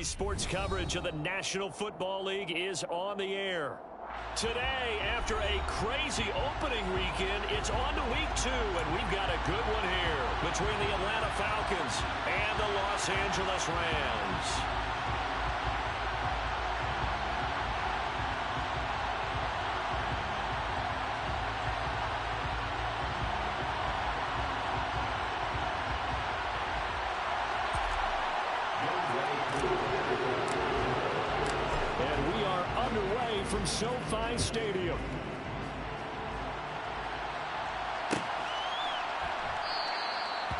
NBC Sports coverage of the National Football League is on the air. Today, after a crazy opening weekend, it's on to week 2, and we've got a good one here between the Atlanta Falcons and the Los Angeles Rams. From SoFi Stadium.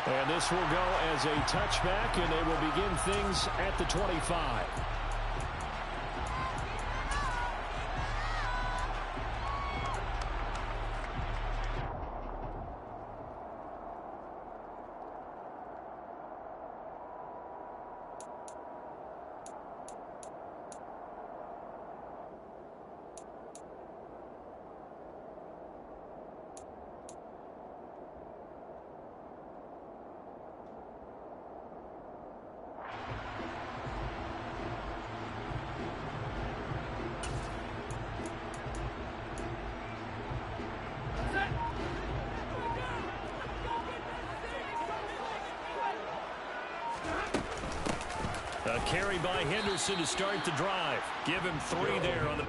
And this will go as a touchback, and they will begin things at the 25. A carry by Henderson to start the drive. Give him 3 there on the...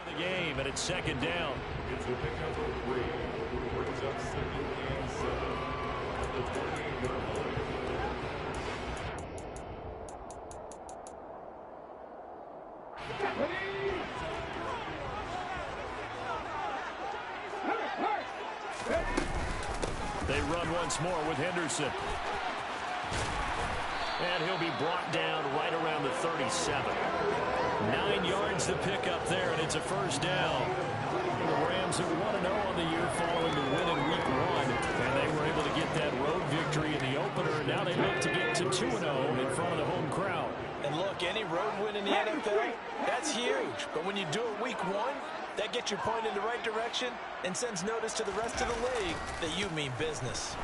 the game, and it's second down. It's the pick number 3. Brings up second and 7. They run once more with Henderson. And he'll be brought down right around the 37. 9 yards to pick up there, and it's a first down. The Rams are 1-0 on the year following the win in week 1, and they were able to get that road victory in the opener, and now they look to get to 2-0 in front of the home crowd. And look, any road win in the NFL, that's huge. But when you do it week 1, that gets your point in the right direction and sends notice to the rest of the league that you mean business.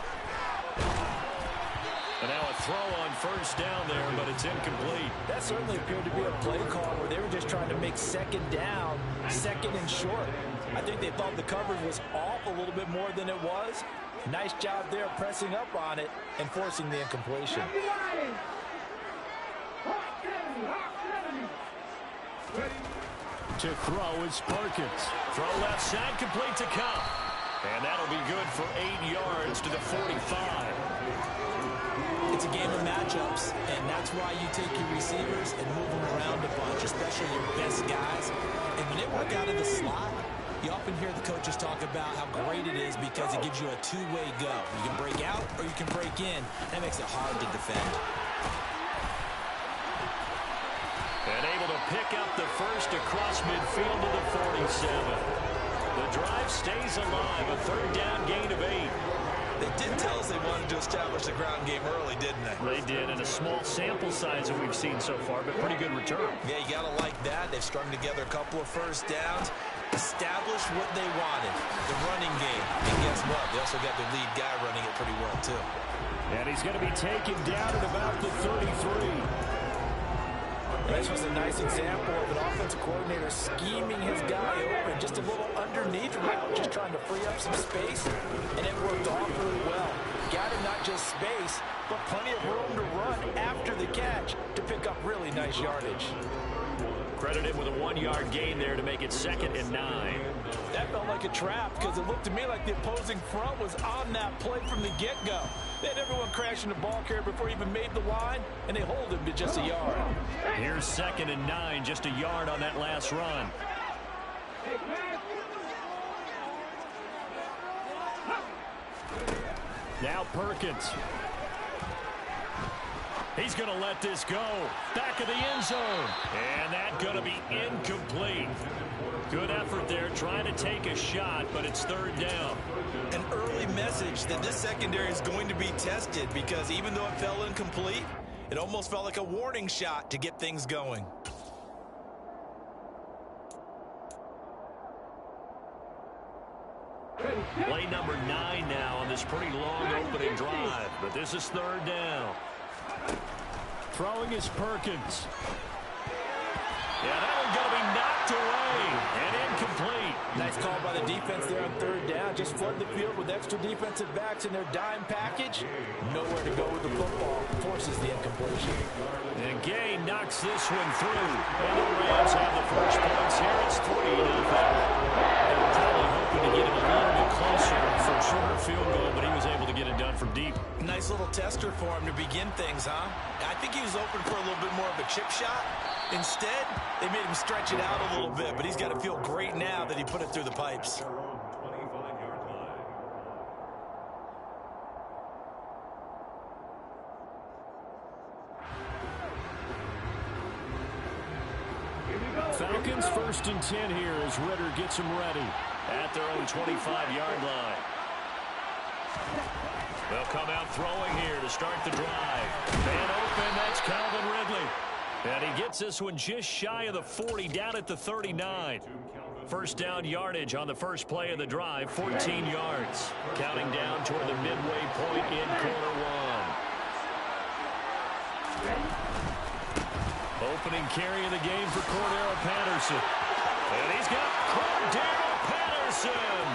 And now a throw on first down there, but it's incomplete. That certainly appeared to be a play call where they were just trying to make second down, second and short. I think they thought the coverage was off a little bit more than it was. Nice job there pressing up on it and forcing the incompletion. To throw is Perkins. Throw left side, complete to Cup. And that'll be good for 8 yards to the 45. It's a game of matchups, and that's why you take your receivers and move them around a bunch, especially your best guys. And when they work out of the slot, you often hear the coaches talk about how great it is because it gives you a two-way go. You can break out or you can break in. That makes it hard to defend. And able to pick up the first across midfield to the 47. The drive stays alive, a third down gain of 8. They did tell us they wanted to establish the ground game early, didn't they? They did, and a small sample size that we've seen so far, but pretty good return. Yeah, you got to like that. They've strung together a couple of first downs, established what they wanted, the running game. And guess what? They also got their lead guy running it pretty well, too. And he's going to be taken down at about the 33. This was a nice example of an offensive coordinator scheming his guy open. Just a little underneath route, just trying to free up some space, and it worked off really well. Got him not just space, but plenty of room to run after the catch to pick up really nice yardage. Credit him with a 1-yard gain there to make it 2nd and 9. That felt like a trap because it looked to me like the opposing front was on that play from the get-go. They had everyone crashing the ball carrier before he even made the line, and they hold him to just a yard. Here's 2nd and 9, just a yard on that last run. Now Perkins. He's going to let this go. Back of the end zone. And that's going to be incomplete. Good effort there trying to take a shot, but it's third down. An early message that this secondary is going to be tested because even though it fell incomplete, it almost felt like a warning shot to get things going. Play number 9 now on this pretty long opening drive, but this is third down. Throwing is Perkins. Yeah, that one's going to be knocked away and incomplete. Nice call by the defense there on third down. Just flood the field with extra defensive backs in their dime package. Nowhere to go with the football. Forces the incompletion. And Gay knocks this one through. And the Rams have the first points here. It's 3-0. They were probably hoping to get him a little bit closer for a shorter field goal, but he was able to get it done from deep. Nice little tester for him to begin things, huh? I think he was open for a little bit more of a chip shot. Instead, they made him stretch it out a little bit, but he's got to feel great now that he put it through the pipes. Falcons 1st and 10 here as Ritter gets them ready at their own 25-yard line. They'll come out throwing here to start the drive. Man open, that's Calvin Ridley. And he gets this one just shy of the 40, down at the 39. First down yardage on the first play of the drive, 14 yards. Counting down toward the midway point in quarter one. Opening carry of the game for Cordero Patterson. And he's got Cordero Patterson.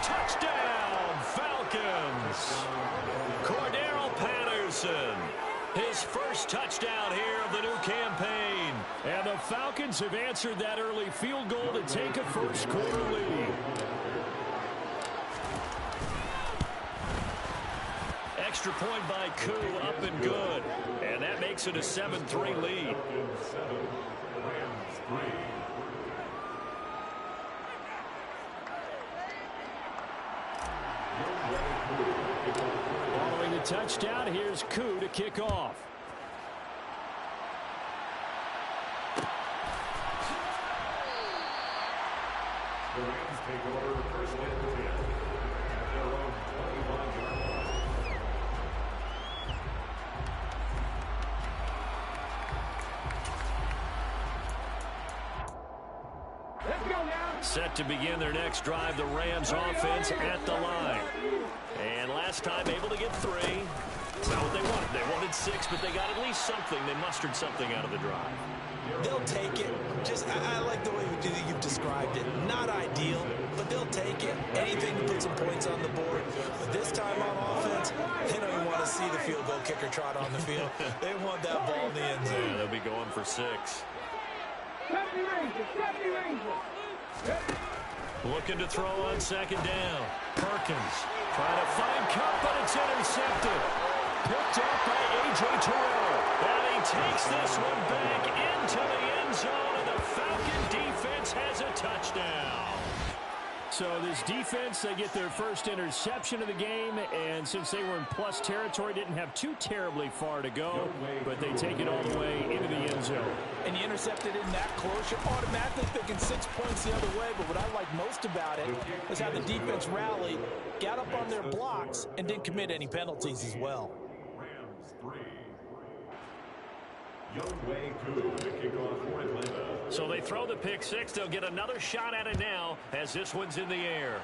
Touchdown, Falcons. Cordero Patterson. His first touchdown here of the new campaign. And the Falcons have answered that early field goal to take a first quarter lead. Extra point by Koo, up and good. And that makes it a 7-3 lead. Following the touchdown, here's Koo to kick off. The Rams take over first and 10 at their own 25-yard line. Set to begin their next drive, the Rams offense at the line. And last time able to get 3. It's not what they wanted. They wanted 6, but they got at least something. They mustered something out of the drive. They'll take it. I like the way you've described it. Not ideal, but they'll take it. Anything to put some points on the board. But this time on offense, they don't even want to see the field goal kicker trot on the field. They want that ball in the end zone. Yeah, they'll be going for 6. Looking to throw on second down. Perkins trying to find Cup, but it's intercepted. Picked up by A.J. Terrell. And he takes this one back into the end zone, and the Falcon defense has a touchdown. So this defense, they get their first interception of the game, and since they were in plus territory, didn't have too terribly far to go, but they take it all the way into the end zone. And you intercepted in that close, you're automatically thinking 6 points the other way, but what I like most about it is how the defense rallied, got up on their blocks, and didn't commit any penalties as well. Rams 3. Youngway Koo to kick off for Atlanta. So they throw the pick 6. They'll get another shot at it now as this one's in the air.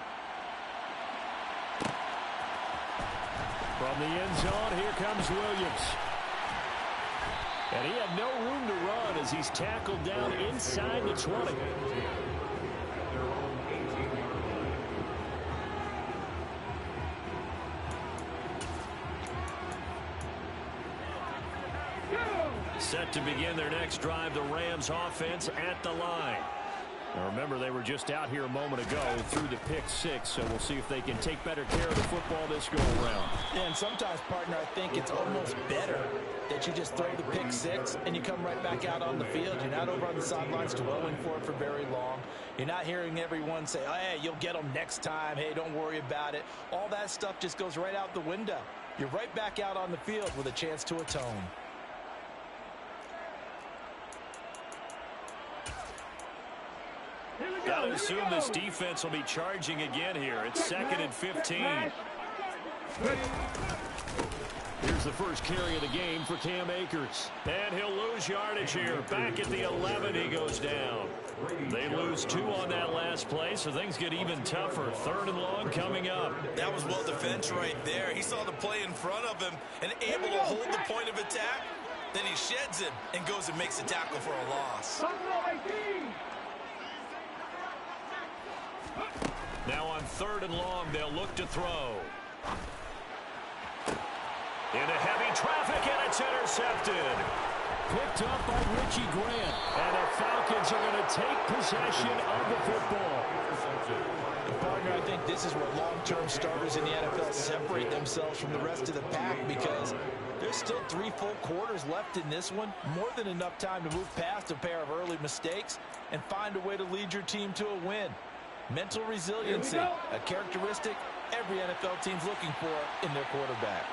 From the end zone, here comes Williams. And he had no room to run as he's tackled down inside the 20. Set to begin their next drive, the Rams offense at the line. Now remember, they were just out here a moment ago through the pick 6, so we'll see if they can take better care of the football this go around. Yeah, and sometimes, partner, I think it's almost better that you just throw the pick 6 and you come right back out on the field. You're not over on the sidelines dwelling for it for very long. You're not hearing everyone say, oh, hey, you'll get them next time. Hey, don't worry about it. All that stuff just goes right out the window. you're right back out on the field with a chance to atone. Gotta assume this defense will be charging again here. It's 2nd and 15. Here's the first carry of the game for Cam Akers. And he'll lose yardage here. Back at the 11, he goes down. They lose 2 on that last play, so things get even tougher. 3rd and long coming up. That was well defense right there. He saw the play in front of him and able to hold the point of attack. Then he sheds it and goes and makes a tackle for a loss. Now on 3rd and long, they'll look to throw. Into heavy traffic, and it's intercepted. Picked up by Richie Grant. And the Falcons are going to take possession of the football. Partner, I think this is where long-term starters in the NFL separate themselves from the rest of the pack, because there's still 3 full quarters left in this one. More than enough time to move past a pair of early mistakes and find a way to lead your team to a win. Mental resiliency, a characteristic every NFL team's looking for in their quarterback.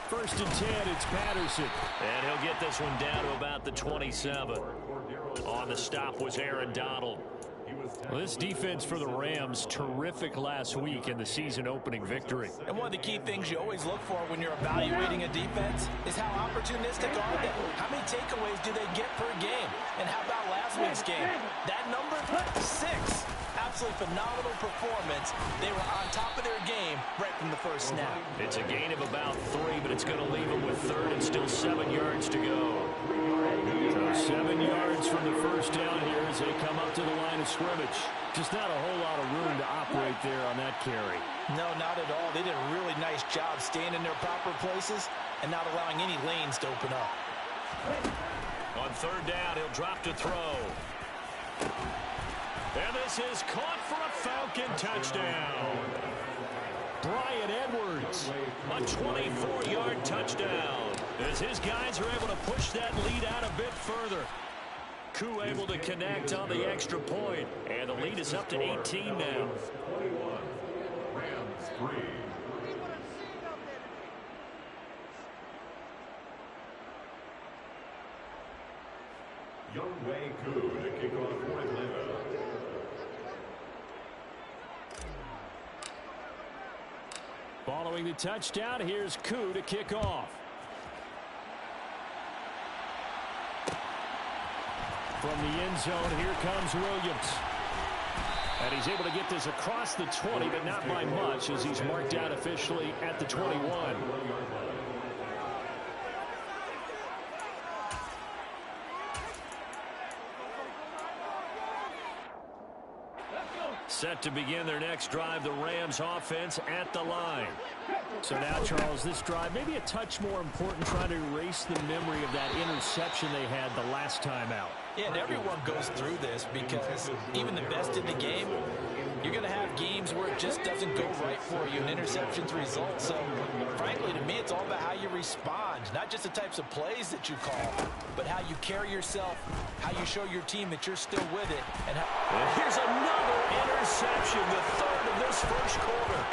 First and 10, it's Patterson. And he'll get this one down to about the 27. On the stop was Aaron Donald. Well, this defense for the Rams, terrific last week in the season-opening victory. And one of the key things you always look for when you're evaluating a defense is how opportunistic are they? How many takeaways do they get per game? And how about last week's game? That number, 6. Absolutely phenomenal performance. They were on top of their game right from the first snap. It's a gain of about 3, but it's going to leave them with 3rd and still 7 yards to go. So 7 yards from the first down here as they come up to the line of scrimmage. Just not a whole lot of room to operate there on that carry. No, not at all. They did a really nice job staying in their proper places and not allowing any lanes to open up. On 3rd down, he'll drop to throw. And this is caught for a Falcon touchdown. Bryan Edwards, a 24-yard touchdown. As his guys are able to push that lead out a bit further. Koo able to connect on the extra point. And the lead is up to 18 now. 21. Rams 3. Younghoe Koo to kick off for Atlanta. Following the touchdown, here's Koo to kick off. From the end zone, here comes Williams. And he's able to get this across the 20, but not by much, as he's marked out officially at the 21. Set to begin their next drive, the Rams offense at the line. So now, Charles, this drive maybe a touch more important, trying to erase the memory of that interception they had the last time out. Yeah, and everyone goes through this because even the best in the game, you're going to have games where it just doesn't go right for you, and interceptions result. So, frankly, to me, it's all about how you respond, not just the types of plays that you call, but how you carry yourself, how you show your team that you're still with it. And here's another interception, the 3rd of this first quarter.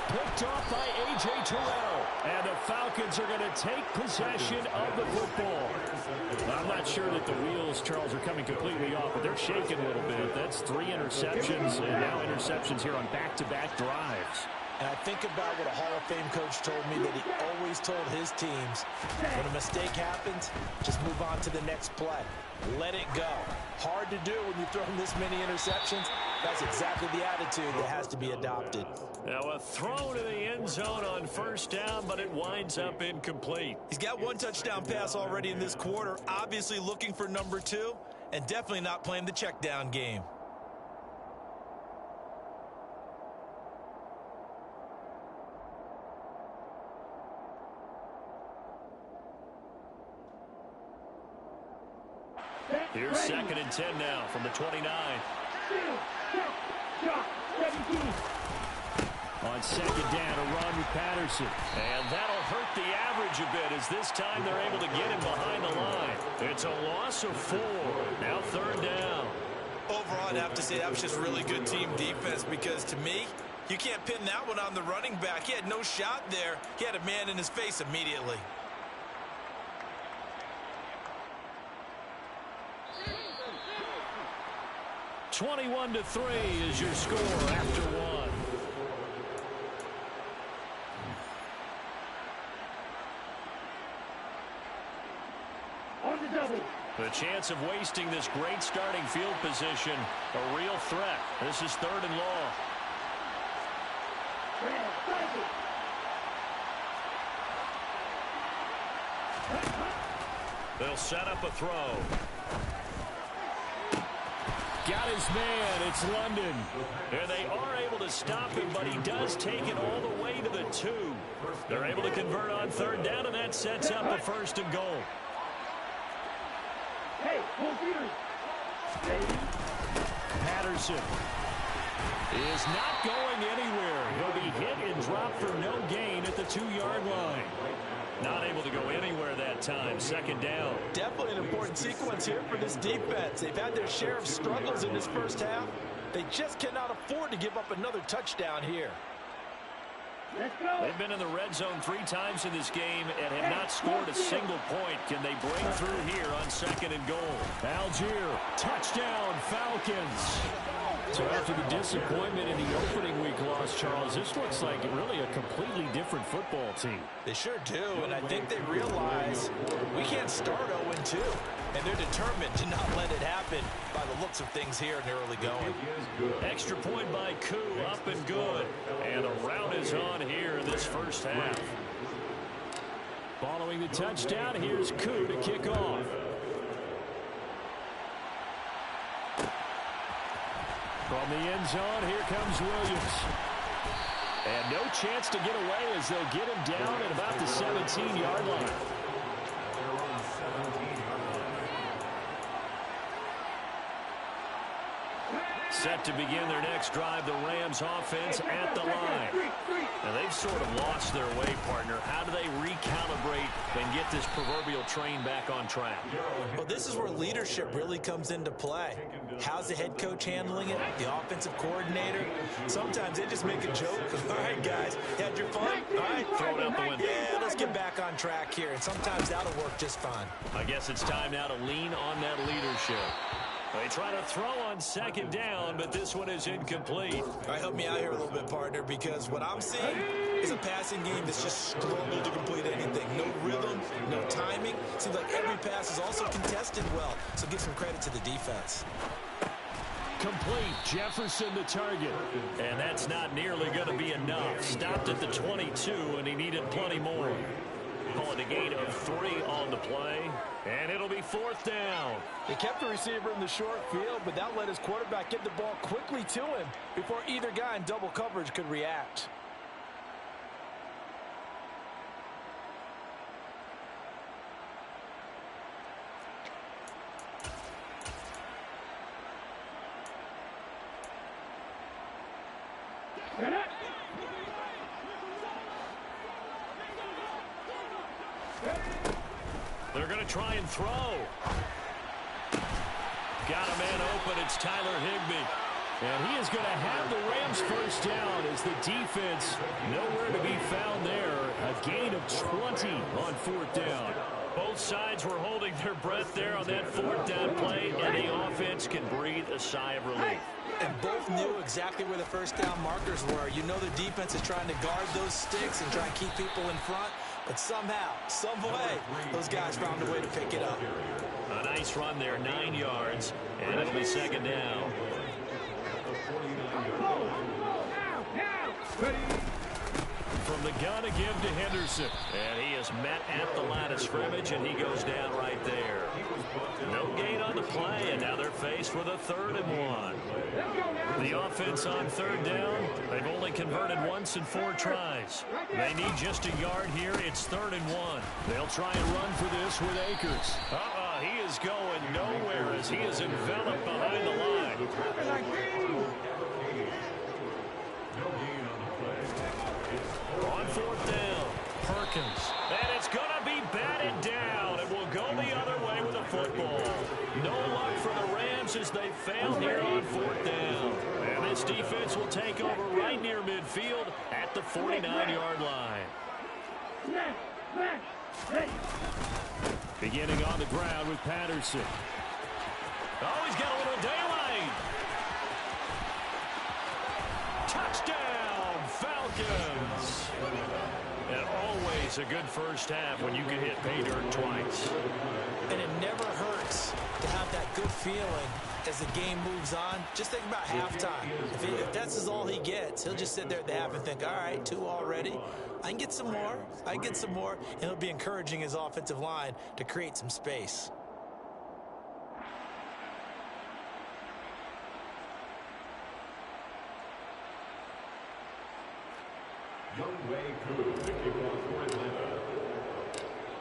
Picked off by A.J. Terrell. And the Falcons are going to take possession of the football. I'm not sure that the wheels, Charles, are coming completely off, but they're shaking a little bit. That's 3 interceptions, and now interceptions here on back-to-back drives. And I think about what a Hall of Fame coach told me, that he always told his teams, when a mistake happens, just move on to the next play. Let it go. Hard to do when you've thrown this many interceptions. That's exactly the attitude that has to be adopted. Now a throw to the end zone on 1st down, but it winds up incomplete. He's got 1 touchdown pass already in this quarter, obviously looking for number 2, and definitely not playing the check down game. Here's 2nd and 10 now from the 29. On second down, a run with Patterson. And that'll hurt the average a bit as this time they're able to get him behind the line. It's a loss of 4. Now third down. Overall, I'd have to say that was just really good team defense because, to me, you can't pin that one on the running back. He had no shot there. He had a man in his face immediately. (21-3) is your score after 1. The chance of wasting this great starting field position, a real threat. This is third and long. They'll set up a throw. Got his man. It's London. And they are able to stop him, but he does take it all the way to the 2. They're able to convert on third down, and that sets up a first and goal. Patterson is not going anywhere. He'll be hit and dropped for no gain at the 2-yard line. Not able to go anywhere that time. Second down. Definitely an important sequence here for this defense. They've had their share of struggles in this first half. They just cannot afford to give up another touchdown here. They've been in the red zone 3 times in this game and have not scored a single point. Can they break through here on second and goal? Algier, touchdown, Falcons. So after the disappointment in the opening week loss, Charles, this looks like really a completely different football team. They sure do, and I think they realize we can't start 0-2. And they're determined to not let it happen by the looks of things here in the early going. Extra point by Koo, up and good. And the route is on here in this first half. Following the touchdown, here's Koo to kick off. From the end zone, here comes Williams. And no chance to get away as they'll get him down at about the 17-yard line. Set to begin their next drive, the Rams offense at the line. And they've sort of lost their way, partner. How do they recalibrate and get this proverbial train back on track? Well, this is where leadership really comes into play. How's the head coach handling it? The offensive coordinator? Sometimes they just make a joke. All right, guys, had your fun? All right, throw it out the window. Yeah, let's get back on track here. And sometimes that'll work just fine. I guess it's time now to lean on that leadership. They try to throw on second down, but this one is incomplete. All right, help me out here a little bit, partner, because what I'm seeing is a passing game that's just struggled to complete anything. No rhythm, no timing. Seems like every pass is also contested well, so give some credit to the defense. Complete. Jefferson the target. And that's not nearly going to be enough. Stopped at the 22, and he needed plenty more. Call it a gain of 3 on the play, and it'll be fourth down. They kept the receiver in the short field, but that let his quarterback get the ball quickly to him before either guy in double coverage could react. They're going to try and throw. Got a man open. It's Tyler Higbee. And he is going to have the Rams first down as the defense nowhere to be found there. A gain of 20 on fourth down. Both sides were holding their breath there on that fourth down play, and the offense can breathe a sigh of relief. And both knew exactly where the first down markers were. You know the defense is trying to guard those sticks and try and keep people in front. But somehow, some way, those guys found a way to pick it up. A nice run there, 9 yards, and it'll be second down. From the gun to give to Henderson. And he is met at the line of scrimmage, and he goes down right there. No gain on the play, and now they're faced with a 3rd and 1. The offense on third down, they've only converted once in 4 tries. They need just a yard here. It's 3rd and 1. They'll try and run for this with Akers. He is going nowhere as he is enveloped behind the line. On fourth down, Perkins. And it's going to be batted down. It will go the other way with a football. No luck for the Rams as they fail here on fourth down. And this defense will take over right near midfield at the 49-yard line. Beginning on the ground with Patterson. Oh, he's got a little daylight. Touchdown, Falcons. And always a good first half when you can hit pay dirt twice. And it never hurts to have that good feeling as the game moves on. Just think about halftime. If that's all he gets, he'll just sit there at the half and think, all right, 2 already. I can get some more. I can get some more. And he'll be encouraging his offensive line to create some space.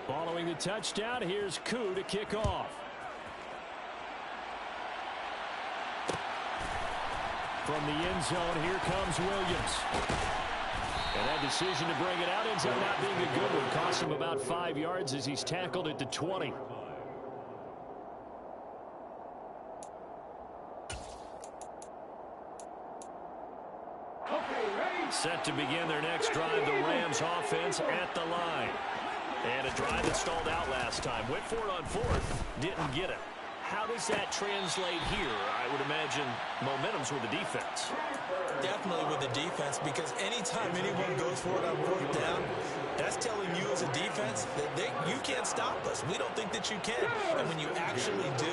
Following the touchdown, here's Koo to kick off. From the end zone, here comes Williams. And that decision to bring it out ends up not being a good one. Cost him about 5 yards as he's tackled at the 20. Set to begin their next drive, the Rams offense at the line. And a drive that stalled out last time. Went for it on fourth, didn't get it. How does that translate here? I would imagine momentum's with the defense. Definitely with the defense, because anytime anyone goes for it on fourth down, that's telling you as a defense that you can't stop us. We don't think that you can. And when you actually do,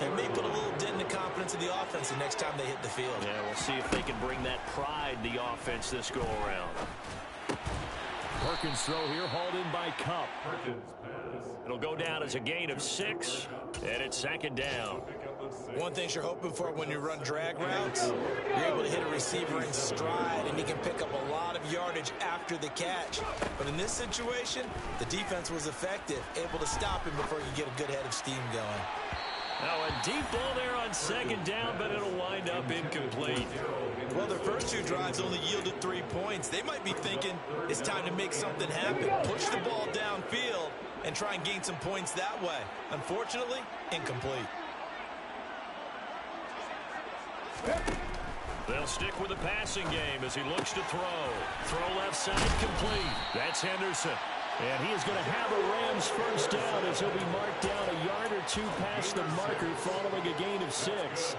it may put a little dent in the confidence of the offense the next time they hit the field. Yeah, we'll see if they can bring that pride, the offense, this go-around. Perkins throw here, hauled in by Cup. It'll go down as a gain of 6, and it's second down. One thing you're hoping for when you run drag routes, you're able to hit a receiver in stride, and he can pick up a lot of yardage after the catch. But in this situation, the defense was effective, able to stop him before you get a good head of steam going. Now a deep ball there on second down, but it'll wind up incomplete. Well, their first 2 drives only yielded 3 points. They might be thinking it's time to make something happen. Push the ball downfield and try and gain some points that way. Unfortunately, incomplete. They'll stick with the passing game as he looks to throw. Throw left side complete. That's Henderson. And he is going to have a Rams first down as he'll be marked down a yard or 2 past the marker following a gain of 6.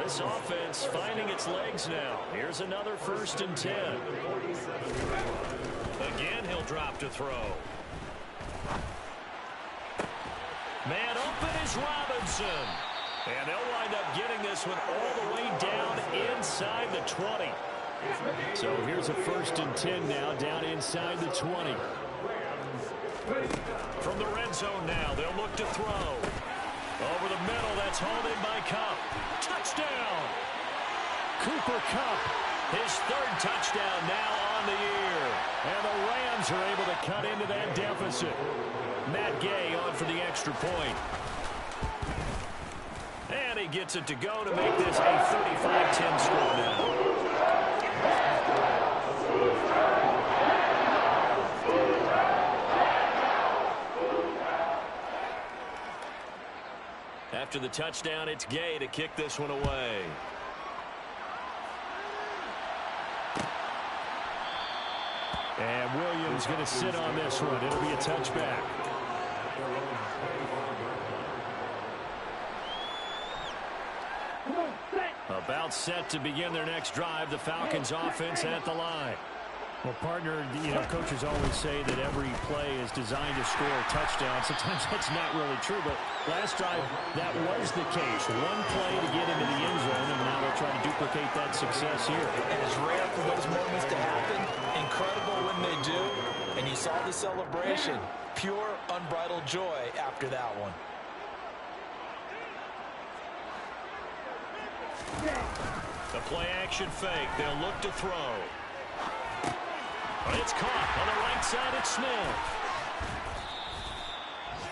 This offense finding its legs now. Here's another 1st and 10. Again, he'll drop to throw. Man open is Robinson. And they'll wind up getting this one all the way down inside the 20. So here's a 1st and 10 now down inside the 20. From the red zone now, they'll look to throw. Over the middle, that's hauled in by Cup. Touchdown! Cooper Kupp, his 3rd touchdown now on the year. And the Rams are able to cut into that deficit. Matt Gay on for the extra point. And he gets it to go to make this a 35-10 score now. After the touchdown, it's Gay to kick this one away. And Williams going to sit on this one. It'll be a touchback. About set to begin their next drive. The Falcons offense at the line. Well, partner, coaches always say that every play is designed to score a touchdown. Sometimes that's not really true, but last drive, that was the case. One play to get into the end zone, and now they'll try to duplicate that success here. And it's rare for those moments to happen. Incredible when they do. And you saw the celebration. Pure, unbridled joy after that one. The play-action fake. They'll look to throw. It's caught on the right side. It's Smith.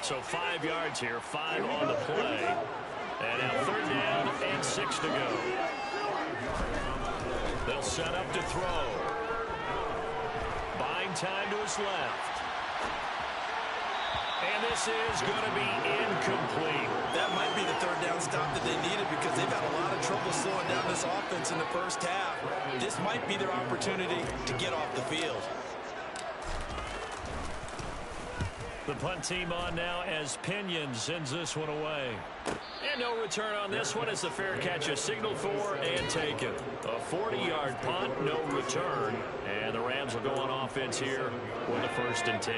So 5 yards here, 5 on the play. And now 3rd down and 6 to go. They'll set up to throw. time to his left. And this is going to be incomplete. That might be the third down stop that they needed because they've had a lot of trouble slowing down this offense in the first half. This might be their opportunity to get off the field. The punt team on now as Pinion sends this one away. And no return on this one as the fair catch is signaled for and taken. A 40-yard punt, no return. And the Rams will go on offense here with a 1st and 10.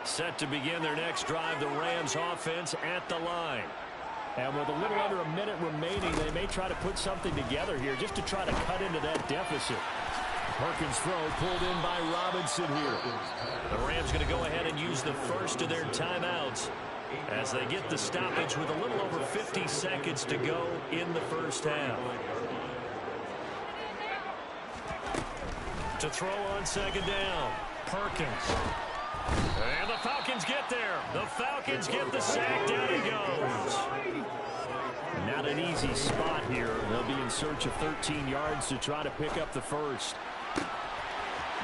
Set to begin their next drive, the Rams offense at the line. And with a little under a minute remaining, they may try to put something together here just to try to cut into that deficit. Perkins' throw pulled in by Robinson here. The Rams going to go ahead and use the first of their timeouts as they get the stoppage with a little over 50 seconds to go in the first half. To throw on 2nd down, Perkins. And the Falcons get there. The Falcons get the sack. Down he goes. Not an easy spot here. They'll be in search of 13 yards to try to pick up the first.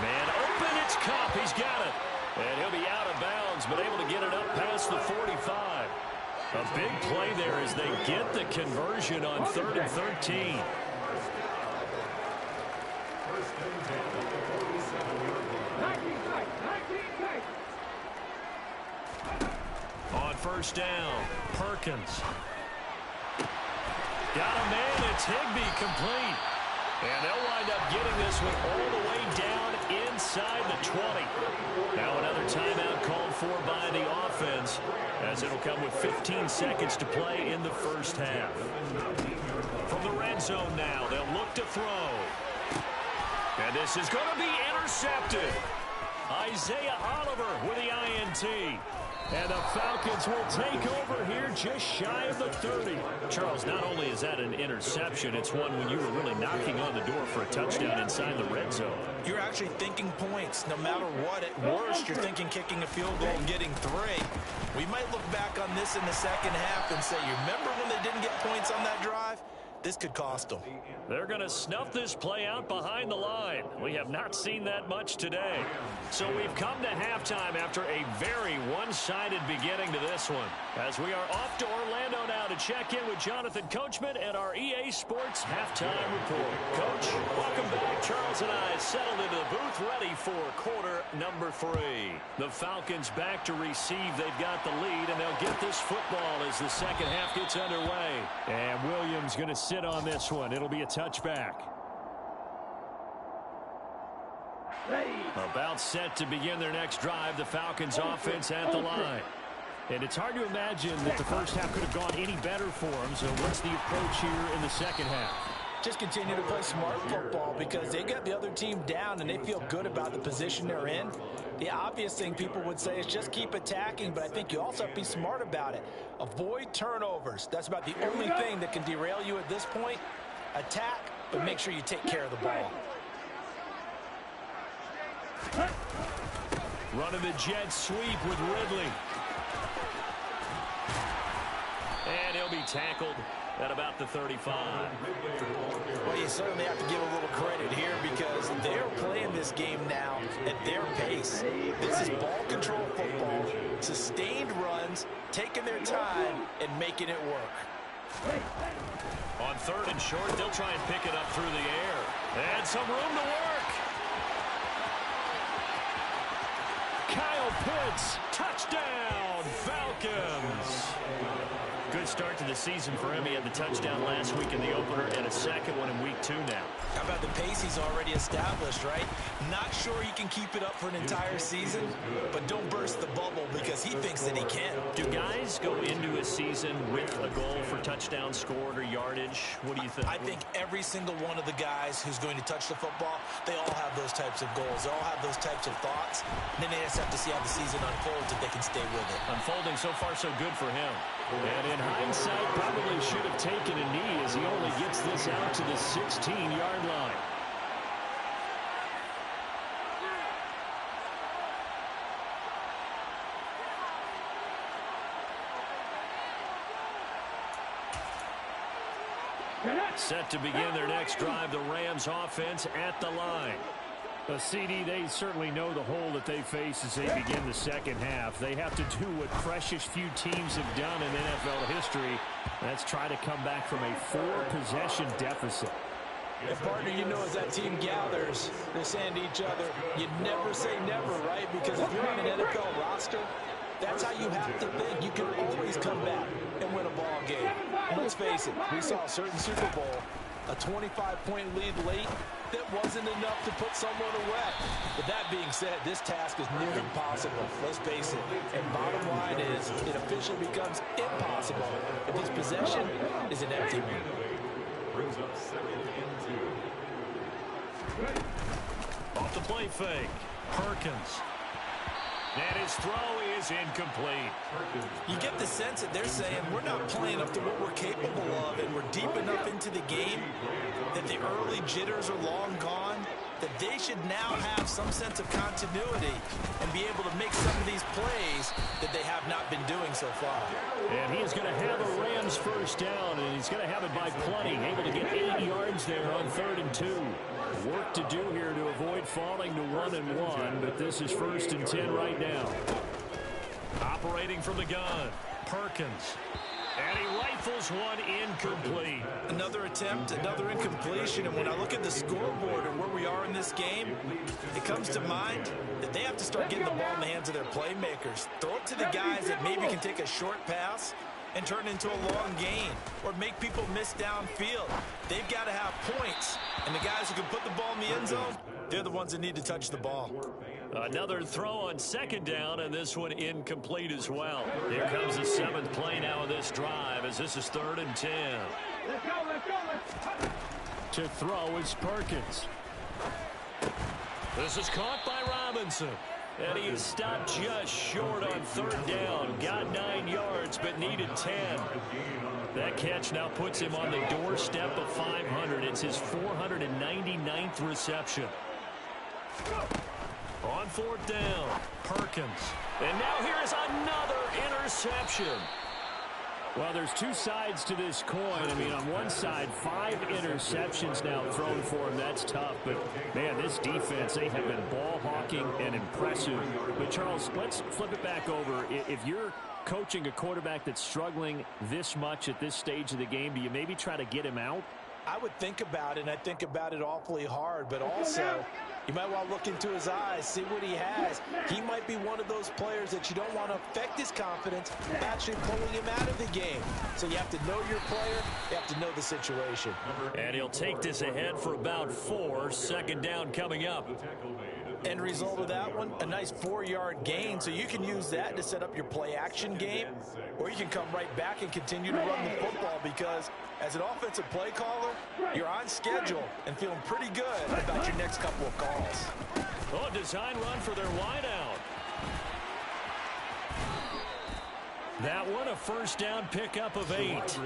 Man open, it's Cup. He's got it. And he'll be out of bounds, but able to get it up past the 45. A big play there as they get the conversion on 3rd and 13. On 1st down, Perkins. Got a man, it's Higbee complete. And they'll wind up getting this one all the way down inside the 20. Now another timeout called for by the offense as it'll come with 15 seconds to play in the first half. From the red zone now, they'll look to throw. And this is going to be intercepted. Isaiah Oliver with the INT. And the Falcons will take over here just shy of the 30. Charles, not only is that an interception, it's one when you were really knocking on the door for a touchdown inside the red zone. You're actually thinking points. No matter what, at worst, you're thinking kicking a field goal and getting 3. We might look back on this in the second half and say, you remember when they didn't get points on that drive? This could cost them. They're going to snuff this play out behind the line. We have not seen that much today. So we've come to halftime after a very one-sided beginning to this one. As we are off to Orlando now to check in with Jonathan Coachman and our EA Sports Halftime Report. Coach, welcome back. Charles and I settled into the booth ready for quarter number 3. The Falcons back to receive. They've got the lead, and they'll get this football as the second half gets underway. And Williams going to sit on this one. It'll be a touchback. About set to begin their next drive, the Falcons offense at the line. And it's hard to imagine that the first half could have gone any better for them. So what's the approach here in the second half? Just continue to play smart football because they got the other team down and they feel good about the position they're in. The obvious thing people would say is just keep attacking, but I think you also have to be smart about it. Avoid turnovers. That's about the only thing that can derail you at this point. Attack, but make sure you take care of the ball. Running the jet sweep with Ridley. And he'll be tackled at about the 35. Well, you certainly have to give a little credit here because they're playing this game now at their pace. This is ball control football, sustained runs, taking their time, and making it work. On 3rd and short, they'll try and pick it up through the air. And some room to work. Kyle Pitts, touchdown, Falcons. Good start to the season for him. He had the touchdown last week in the opener and a second one in week 2 now. How about the pace he's already established, right? Not sure he can keep it up for an entire season, but don't burst the bubble because he thinks that he can. Do guys go into a season with a goal for touchdowns scored or yardage? What do you think? I think every single one of the guys who's going to touch the football, they all have those types of goals. They all have those types of thoughts. And then they just have to see how the season unfolds if they can stay with it. Unfolding so far so good for him. And in hindsight, probably should have taken a knee as he only gets this out to the 16-yard line. Set to begin their next drive, the Rams offense at the line. CD, they certainly know the hole that they face as they begin the second half. They have to do what precious few teams have done in NFL history. That's try to come back from a 4-possession deficit. And partner, you know, as that team gathers, they're saying to each other, you never say never, right? Because if you're on an NFL roster, that's how you have to think. You can always come back and win a ball game. And let's face it, we saw a certain Super Bowl, a 25-point lead late, that wasn't enough to put someone away. But that being said, this task is near impossible. Let's face it. And bottom line is, it officially becomes impossible if this possession is an empty one. Brings up 2nd and 2. Off the play fake. Perkins. And his throw is incomplete. You get the sense that they're saying we're not playing up to what we're capable of, and we're deep enough into the game that the early jitters are long gone, that they should now have some sense of continuity and be able to make some of these plays that they have not been doing so far. And he is going to have a Rams first down, and he's going to have it by plenty, able to get 8 yards there on 3rd and 2. Work to do here to avoid falling to 1-1, but this is 1st and 10 right now. Operating from the gun, Perkins. And he rifles one incomplete. Another attempt, another incompletion, and when I look at the scoreboard and where we are in this game, it comes to mind that they have to start getting the ball in the hands of their playmakers. Throw it to the guys that maybe can take a short pass and turn it into a long gain or make people miss downfield. They've got to have points, and the guys who can put the ball in the end zone, they're the ones that need to touch the ball. Another throw on 2nd down, and this one incomplete as well. Here comes the 7th play now of this drive as this is 3rd and 10. To throw is Perkins. This is caught by Robinson. And he is stopped just short on 3rd down. Got 9 yards, but needed 10. That catch now puts him on the doorstep of 500. It's his 499th reception. On 4th down, Perkins. And now here is another interception. Well, there's two sides to this coin. I mean, on one side, 5 interceptions now thrown for him. That's tough. But, man, this defense, they have been ball hawking and impressive. But, Charles, let's flip it back over. If you're coaching a quarterback that's struggling this much at this stage of the game, do you maybe try to get him out? I would think about it, and I think about it awfully hard, but also you might want to look into his eyes, see what he has. He might be one of those players that you don't want to affect his confidence, actually pulling him out of the game. So you have to know your player, you have to know the situation. And he'll take this ahead for about 4. 2nd down coming up. End result of that one, a nice 4-yard gain, so you can use that to set up your play-action game, or you can come right back and continue to run the football because as an offensive play caller, you're on schedule and feeling pretty good about your next couple of calls. Oh, design run for their wideout. That one, a 1st down pickup of 8.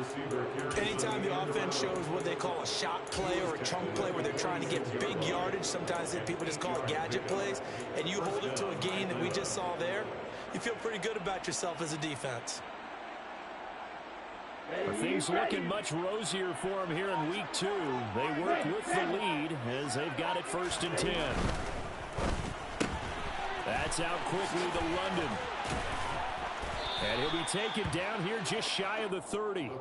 Anytime the offense shows what they call a shot play or a chunk play where they're trying to get big yardage, sometimes people just call it gadget plays, and you hold it to a gain that we just saw there, you feel pretty good about yourself as a defense. Things looking much rosier for them here in week 2. They work with the lead as they've got it 1st and 10. That's out quickly to London. And he'll be taken down here just shy of the 30.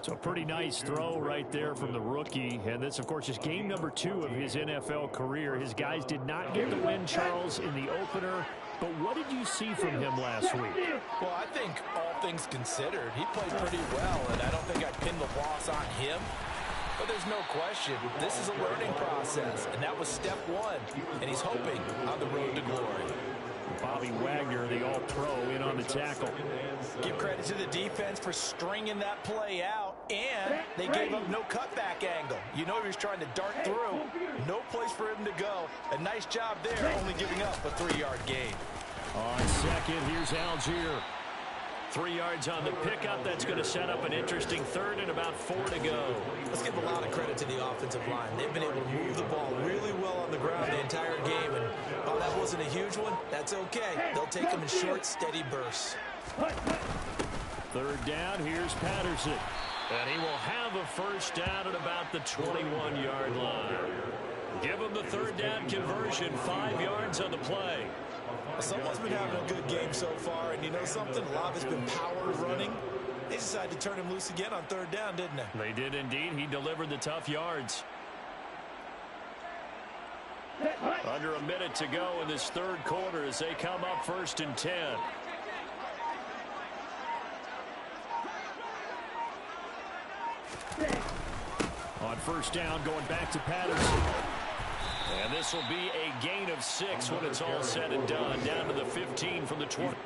So a pretty nice throw right there from the rookie. And this, of course, is game number 2 of his NFL career. His guys did not get the win, Charles, in the opener. But what did you see from him last week? Well, I think all things considered, he played pretty well, and I don't think I'd pin the loss on him. But there's no question, this is a learning process, and that was step 1, and he's hoping on the road to glory. Bobby Wagner, the all-pro, in on the tackle. Give credit to the defense for stringing that play out, and they gave up no cutback angle. You know he was trying to dart through. No place for him to go. A nice job there, only giving up a 3-yard gain. On 2nd, here's Algier. 3 yards on the pickup. That's going to set up an interesting 3rd and about 4 to go. Let's give a lot of credit to the offensive line. They've been able to move the ball really well on the ground the entire game. And while that wasn't a huge one, that's okay. They'll take them in short, steady bursts. 3rd down, here's Patterson. And he will have a 1st down at about the 21-yard line. Give them the third down conversion, 5 yards on the play. Someone's been having a good game so far, and you know something? A lot of it's been power running. They decided to turn him loose again on third down, didn't they? They did indeed. He delivered the tough yards. Under a minute to go in this third quarter as they come up 1st and 10. On 1st down, going back to Patterson. And this will be a gain of 6 when it's all said and done. Down to the 15 from the 20.